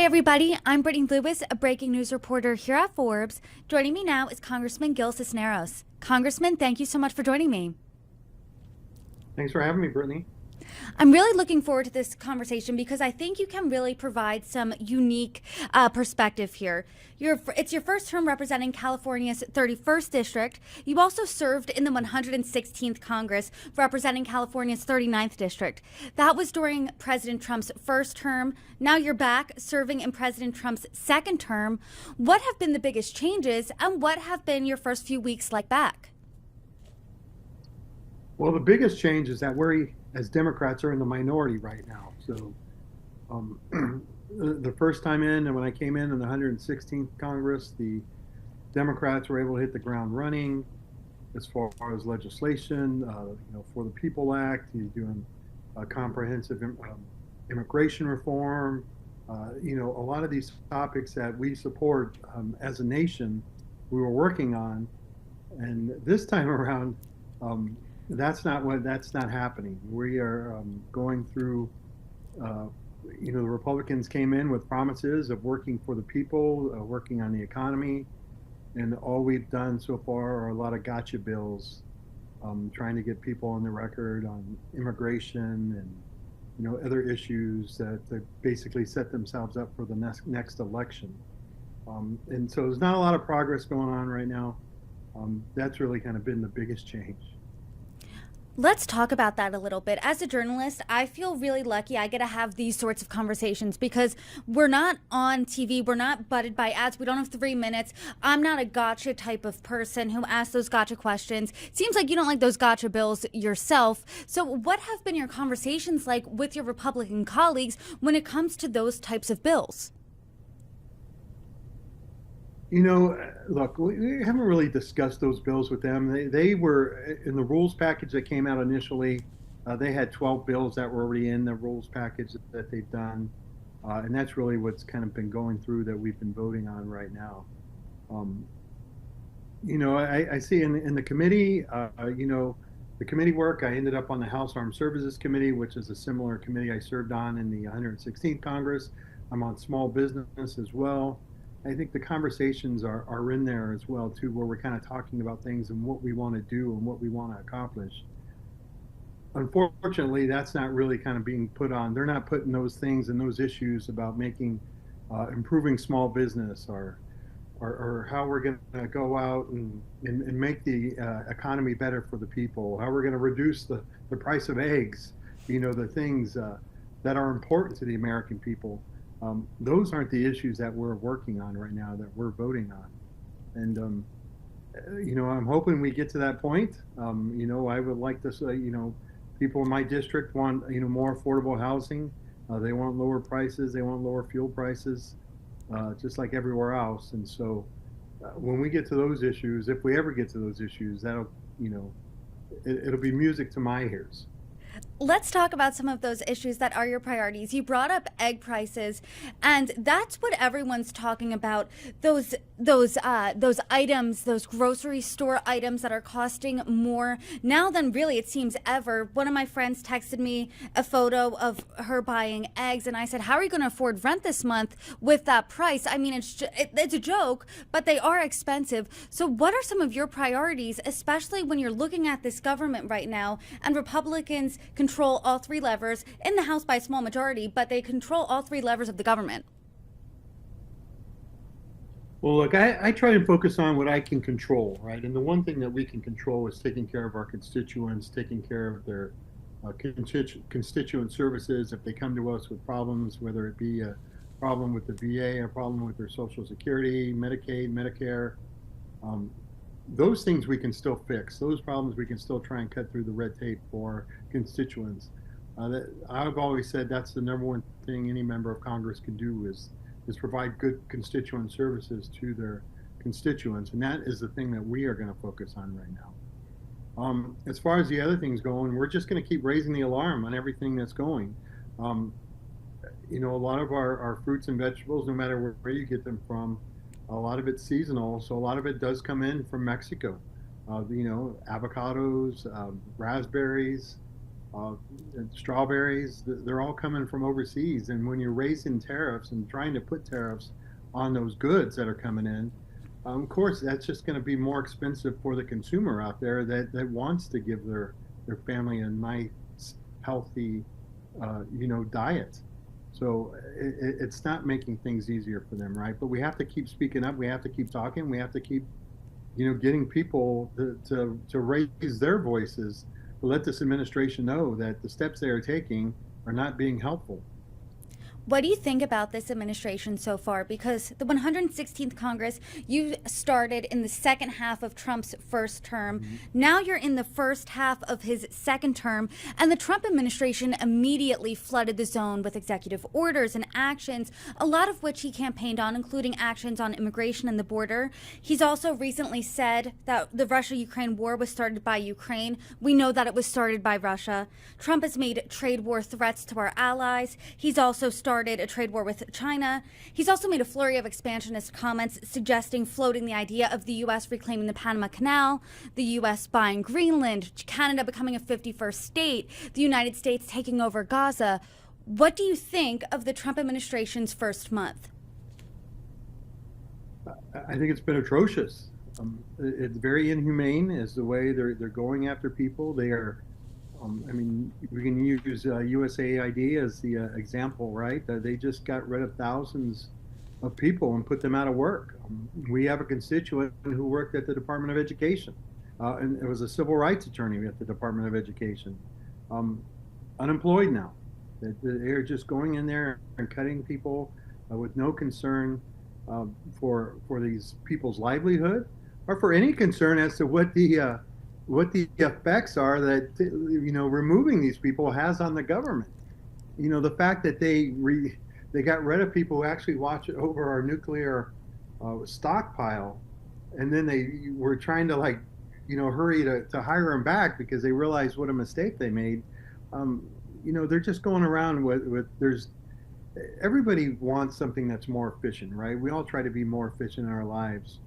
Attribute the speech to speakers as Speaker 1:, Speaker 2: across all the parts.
Speaker 1: everybody. I'm Brittany Lewis, a breaking news reporter here at Forbes. Joining me now is Congressman Gil Cisneros. Congressman, thank you so much for joining me.
Speaker 2: Thanks for having me, Brittany.
Speaker 1: I'm really looking forward to this conversation because I think you can really provide some unique perspective here. It's your first term representing California's 31st district. You also served in the 116th Congress representing California's 39th district. That was during President Trump's first term. Now you're back serving in President Trump's second term. What have been the biggest changes, and what have been your first few weeks like back?
Speaker 2: Well, the biggest change is that we, as Democrats, are in the minority right now. So the first time in, and when I came in the 116th Congress, the Democrats were able to hit the ground running as far as legislation, for the People Act, doing comprehensive immigration reform, a lot of these topics that we support as a nation, we were working on. And this time around, that's not happening. We are going through, the Republicans came in with promises of working for the people, working on the economy, and all we've done so far are a lot of gotcha bills, trying to get people on the record on immigration and other issues that basically set themselves up for the next election. And so there's not a lot of progress going on right now. That's really kind of been the biggest change.
Speaker 1: Let's talk about that a little bit. As a journalist, I feel really lucky I get to have these sorts of conversations because we're not on TV. We're not butted by ads. We don't have 3 minutes. I'm not a gotcha type of person who asks those gotcha questions. It seems like you don't like those gotcha bills yourself. So what have been your conversations like with your Republican colleagues when it comes to those types of bills?
Speaker 2: Look, we haven't really discussed those bills with them. They were in the rules package that came out initially. They had 12 bills that were already in the rules package that they've done. And that's really what's kind of been going through that we've been voting on right now. I see in the committee, the committee work, I ended up on the House Armed Services Committee, which is a similar committee I served on in the 116th Congress. I'm on small business as well. I think the conversations are in there as well, too, where we're kind of talking about things and what we want to do and what we want to accomplish. Unfortunately, that's not really kind of being put on. They're not putting those things and those issues about improving small business or how we're going to go out and make the economy better for the people, how we're going to reduce the price of eggs, the things that are important to the American people. Those aren't the issues that we're working on right now, that we're voting on. And, I'm hoping we get to that point. I would like to say, people in my district want, more affordable housing. They want lower prices. They want lower fuel prices, just like everywhere else. And so when we get to those issues, if we ever get to those issues, that'll, it'll be music to my ears.
Speaker 1: Let's talk about some of those issues that are your priorities. You brought up egg prices, and that's what everyone's talking about. Those items, those grocery store items that are costing more now than really it seems ever. One of my friends texted me a photo of her buying eggs, and I said, "How are you going to afford rent this month with that price?" I mean, it's a joke, but they are expensive. So, what are some of your priorities, especially when you're looking at this government right now and Republicans control all three levers in the House by a small majority, but they control all three levers of the government?
Speaker 2: Well, look, I try and focus on what I can control, right? And the one thing that we can control is taking care of our constituents, taking care of their constituent services. If they come to us with problems, whether it be a problem with the VA, a problem with their Social Security, Medicaid, Medicare, those things we can still fix. Those problems we can still try and cut through the red tape for constituents. I've always said that's the number one thing any member of Congress can do is provide good constituent services to their constituents, and that is the thing that we are going to focus on right now. As far as the other things going, we're just going to keep raising the alarm on everything that's going. A lot of our fruits and vegetables, no matter where you get them from, a lot of it's seasonal, so a lot of it does come in from Mexico. Avocados, raspberries, uh, and strawberries, they're all coming from overseas. And when you're raising tariffs and trying to put tariffs on those goods that are coming in, of course, that's just going to be more expensive for the consumer out there that wants to give their family a nice, healthy, diet. So it's not making things easier for them, right? But we have to keep speaking up. We have to keep talking. We have to keep, getting people to raise their voices, to let this administration know that the steps they are taking are not being helpful.
Speaker 1: What do you think about this administration so far? Because the 116th Congress, you started in the second half of Trump's first term.
Speaker 2: Mm-hmm.
Speaker 1: Now you're in the first half of his second term. And the Trump administration immediately flooded the zone with executive orders and actions, a lot of which he campaigned on, including actions on immigration and the border. He's also recently said that the Russia-Ukraine war was started by Ukraine. We know that it was started by Russia. Trump has made trade war threats to our allies. He's also started a trade war with China. He's also made a flurry of expansionist comments floating the idea of the U.S. reclaiming the Panama Canal, the U.S. buying Greenland, Canada becoming a 51st state, the United States taking over Gaza. What do you think of the Trump administration's first month?
Speaker 2: I think it's been atrocious. It's very inhumane is the way they're going after people. They are we can use USAID as the example, right? They just got rid of thousands of people and put them out of work. We have a constituent who worked at the Department of Education, and it was a civil rights attorney at the Department of Education, unemployed now. They're just going in there and cutting people with no concern for these people's livelihood, or for any concern as to what the effects are that removing these people has on the government. The fact that they got rid of people who actually watch over our nuclear stockpile, and then they were trying to hurry to hire them back because they realized what a mistake they made. They're just going around with everybody wants something that's more efficient, right? We all try to be more efficient in our lives.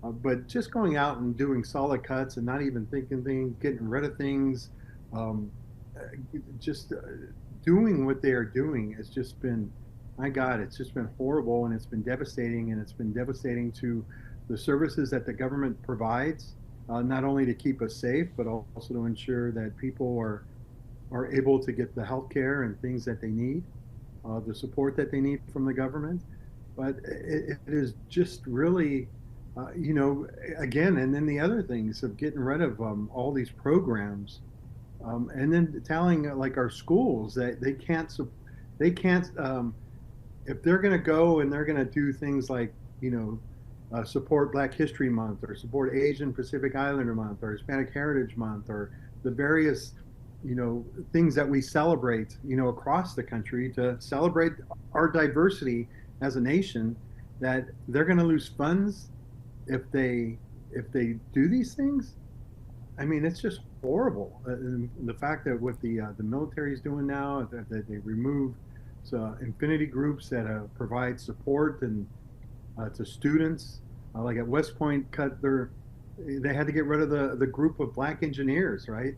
Speaker 2: But just going out and doing solid cuts and not even thinking things, getting rid of things, just doing what they are doing has just been, my God, it's just been horrible, and it's been devastating, and it's been devastating to the services that the government provides, not only to keep us safe, but also to ensure that people are able to get the health care and things that they need, the support that they need from the government. But it is just really, again, and then the other things of getting rid of all these programs, and then telling our schools that they can't, if they're going to go and they're going to do things like, support Black History Month, or support Asian Pacific Islander Month, or Hispanic Heritage Month, or the various, things that we celebrate, across the country to celebrate our diversity as a nation, that they're going to lose funds if they do these things. I mean, it's just horrible. The fact that what the military is doing now, that they remove infinity groups that provide support and to students, like at West Point, they had to get rid of the group of Black engineers, right?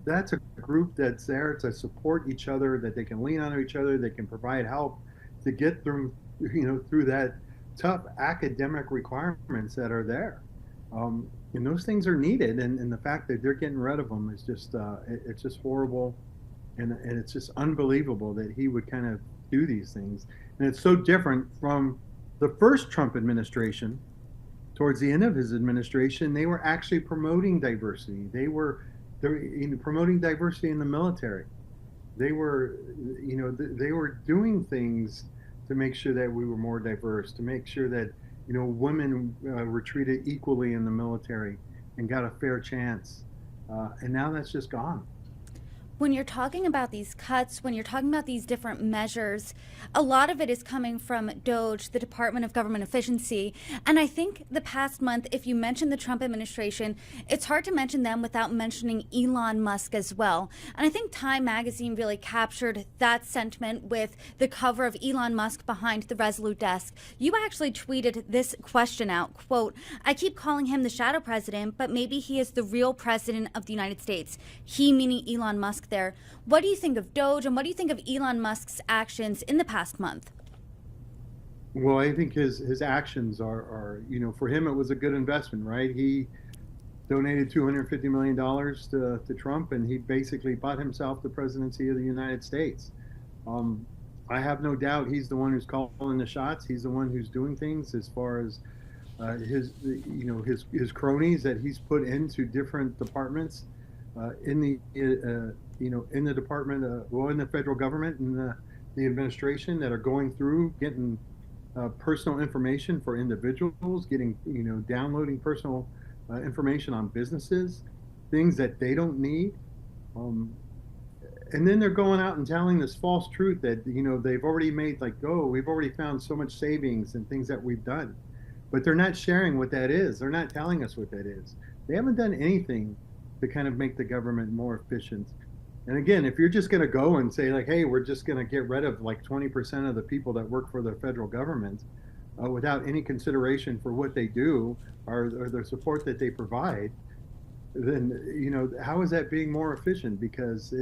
Speaker 2: That's a group that's there to support each other, that they can lean on each other, they can provide help to get through that tough academic requirements that are there. And those things are needed, and the fact that they're getting rid of them is just it's just horrible, and it's just unbelievable that he would kind of do these things. And it's so different from the first Trump administration. Towards the end of his administration, they were actually promoting diversity. They were promoting diversity in the military. They were doing things to make sure that we were more diverse, to make sure that women were treated equally in the military and got a fair chance. And now that's just gone.
Speaker 1: when you're talking about these cuts, when you're talking about these different measures, a lot of it is coming from DOGE, the Department of Government Efficiency. And I think the past month, if you mention the Trump administration, it's hard to mention them without mentioning Elon Musk as well. And I think Time magazine really captured that sentiment with the cover of Elon Musk behind the Resolute desk. You actually tweeted this question out, quote, "I keep calling him the shadow president, but maybe he is the real president of the United States." He meaning Elon Musk there. What do you think of DOGE, and what do you think of Elon Musk's actions in the past month?
Speaker 2: Well, I think his actions are, for him, it was a good investment, right? He donated $250 million to Trump, and he basically bought himself the presidency of the United States. I have no doubt he's the one who's calling the shots. He's the one who's doing things as far as his cronies that he's put into different departments in the department, in the federal government and the administration, that are going through getting personal information for individuals, downloading personal information on businesses, things that they don't need. And then they're going out and telling this false truth that, they've already made, we've already found so much savings and things that we've done. But they're not sharing what that is. They're not telling us what that is. They haven't done anything to kind of make the government more efficient. And again, if you're just going to go and say, hey, we're just going to get rid of 20% of the people that work for the federal government without any consideration for what they do or the support that they provide, then, how is that being more efficient? Because,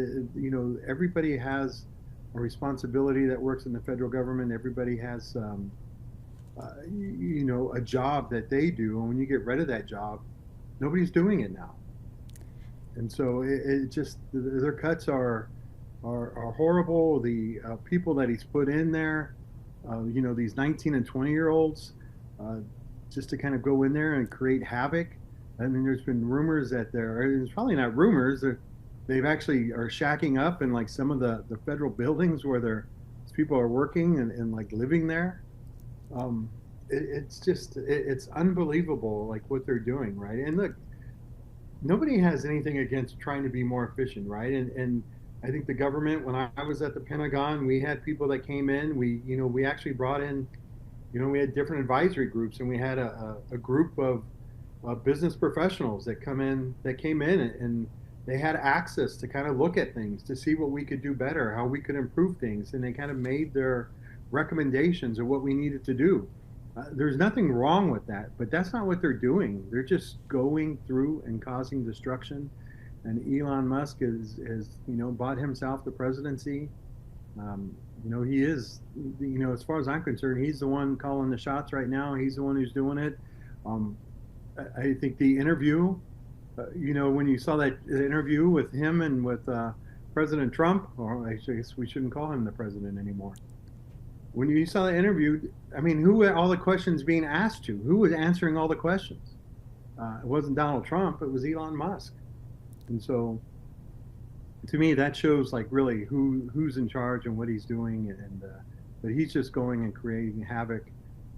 Speaker 2: everybody has a responsibility that works in the federal government. Everybody has, a job that they do. And when you get rid of that job, nobody's doing it now. And so it just, their cuts are horrible. The people that he's put in there, these 19 and 20-year-olds, just to kind of go in there and create havoc. I mean, there's been rumors that it's probably not rumors, they've actually are shacking up in some of the federal buildings where people are working and living there. It's unbelievable, what they're doing, right? And look, nobody has anything against trying to be more efficient, right? And I think the government, when I was at the Pentagon, we had people that came in. We actually brought in, we had different advisory groups, and we had a group of business professionals that came in, and they had access to kind of look at things, to see what we could do better, how we could improve things, and they kind of made their recommendations of what we needed to do. There's nothing wrong with that, but that's not what they're doing. They're just going through and causing destruction. And Elon Musk has bought himself the presidency. He is, as far as I'm concerned, he's the one calling the shots right now. He's the one who's doing it. I think the interview, when you saw that interview with him and with President Trump, or I guess we shouldn't call him the president anymore. When you saw the interview, I mean, who were all the questions being asked to? Who was answering all the questions? It wasn't Donald Trump, it was Elon Musk. And so, to me, that shows really who's in charge and what he's doing. And but he's just going and creating havoc,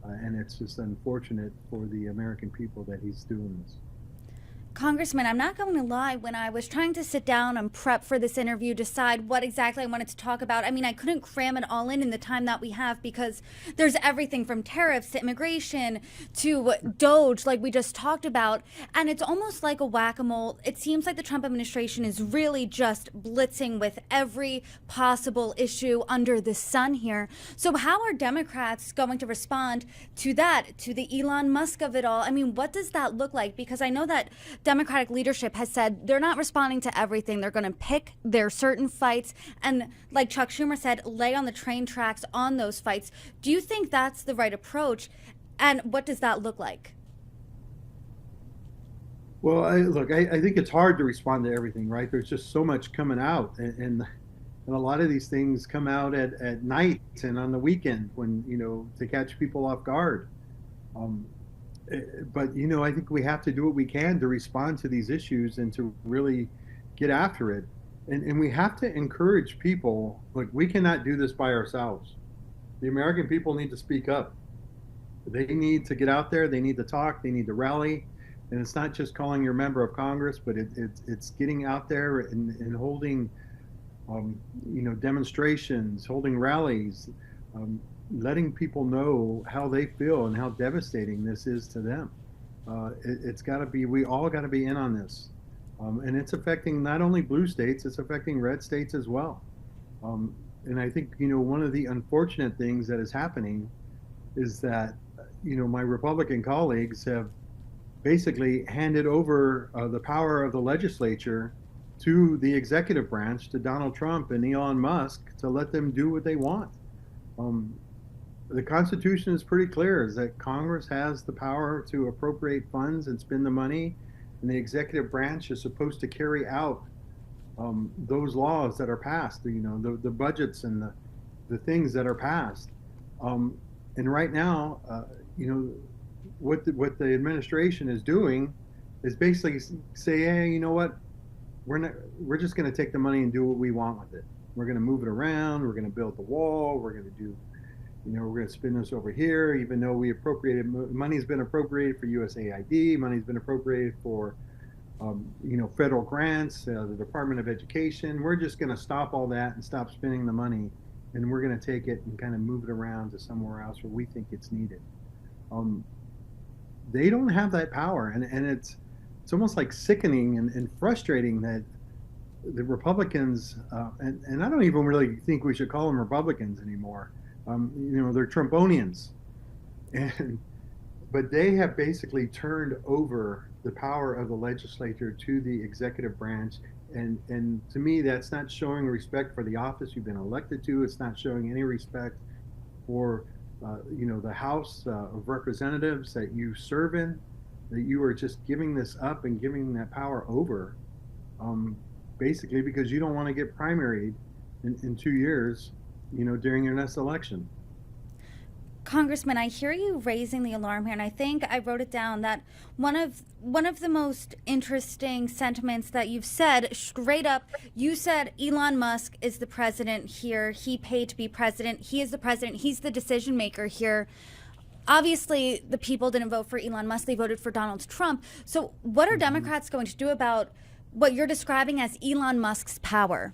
Speaker 2: and it's just unfortunate for the American people that he's doing this.
Speaker 1: Congressman, I'm not going to lie, when I was trying to sit down and prep for this interview, decide what exactly I wanted to talk about, I mean, I couldn't cram it all in the time that we have, because there's everything from tariffs to immigration to DOGE, like we just talked about, and it's almost like a whack-a-mole. It seems like the Trump administration is really just blitzing with every possible issue under the sun here. So how are Democrats going to respond to that, to the Elon Musk of it all? I mean, what does that look like? Because I know that Democratic leadership has said they're not responding to everything. They're going to pick their certain fights and, like Chuck Schumer said, lay on the train tracks on those fights. Do you think that's the right approach? And what does that look like?
Speaker 2: Well, I think it's hard to respond to everything, right? There's just so much coming out, and a lot of these things come out at night and on the weekend when, to catch people off guard. But, I think we have to do what we can to respond to these issues and to really get after it. And we have to encourage people. Look, we cannot do this by ourselves. The American people need to speak up. They need to get out there. They need to talk. They need to rally. And it's not just calling your member of Congress, but it's getting out there and holding demonstrations, holding rallies, letting people know how they feel and how devastating this is to them. It's got to be, we all got to be in on this. And it's affecting not only blue states, it's affecting red states as well. And I think, one of the unfortunate things that is happening is that, my Republican colleagues have basically handed over the power of the legislature to the executive branch, to Donald Trump and Elon Musk, to let them do what they want. The Constitution is pretty clear, is that Congress has the power to appropriate funds and spend the money, and the executive branch is supposed to carry out those laws that are passed, the budgets and the things that are passed. And right now, what the administration is doing is basically say, hey, you know what? We're just going to take the money and do what we want with it. We're going to move it around. We're going to build the wall. We're going to do, we're going to spend this over here, even though money's been appropriated for USAID, money's been appropriated for, federal grants, the Department of Education. We're just going to stop all that and stop spending the money, and we're going to take it and kind of move it around to somewhere else where we think it's needed. They don't have that power, and it's almost like sickening and frustrating that the Republicans, and I don't even really think we should call them Republicans anymore. They're Trumponians, but they have basically turned over the power of the legislature to the executive branch, and to me, that's not showing respect for the office you've been elected to. It's not showing any respect for the House of Representatives that you serve in. That you are just giving this up and giving that power over, basically because you don't want to get primaried in 2 years, during your next election.
Speaker 1: Congressman, I hear you raising the alarm here, and I think I wrote it down that one of the most interesting sentiments that you've said straight up, you said Elon Musk is the president here. He paid to be president. He is the president. He's the decision maker here. Obviously, the people didn't vote for Elon Musk. They voted for Donald Trump. So what are Democrats going to do about what you're describing as Elon Musk's power?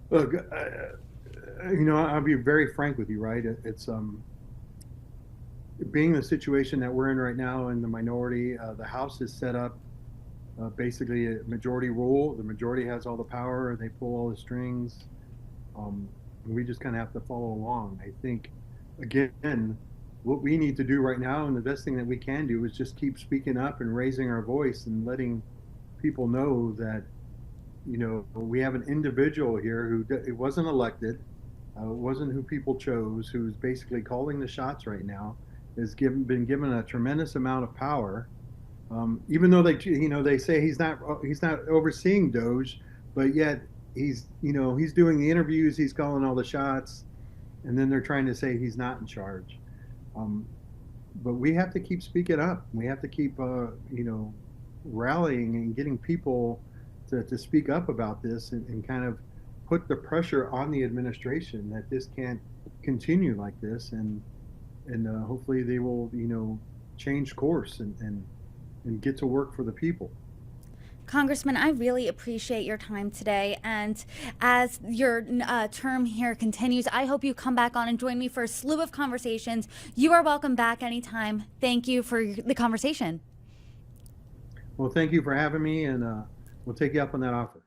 Speaker 2: Look, I'll be very frank with you, right? It's being the situation that we're in right now in the minority. The House is set up basically a majority rule. The majority has all the power. They pull all the strings. We just kind of have to follow along. I think, again, what we need to do right now, and the best thing that we can do, is just keep speaking up and raising our voice and letting people know that, we have an individual here who it wasn't elected. It wasn't who people chose, who's basically calling the shots right now, has been given a tremendous amount of power. Even though they say he's not overseeing DOGE, but yet he's doing the interviews, he's calling all the shots, and then they're trying to say he's not in charge. But we have to keep speaking up. We have to keep rallying and getting people to speak up about this and kind of put the pressure on the administration that this can't continue like this, and hopefully they will change course and get to work for the people.
Speaker 1: Congressman, I really appreciate your time today, and as your term here continues, I hope you come back on and join me for a slew of conversations. You are welcome back anytime. Thank you for the conversation.
Speaker 2: Well, thank you for having me, and we'll take you up on that offer.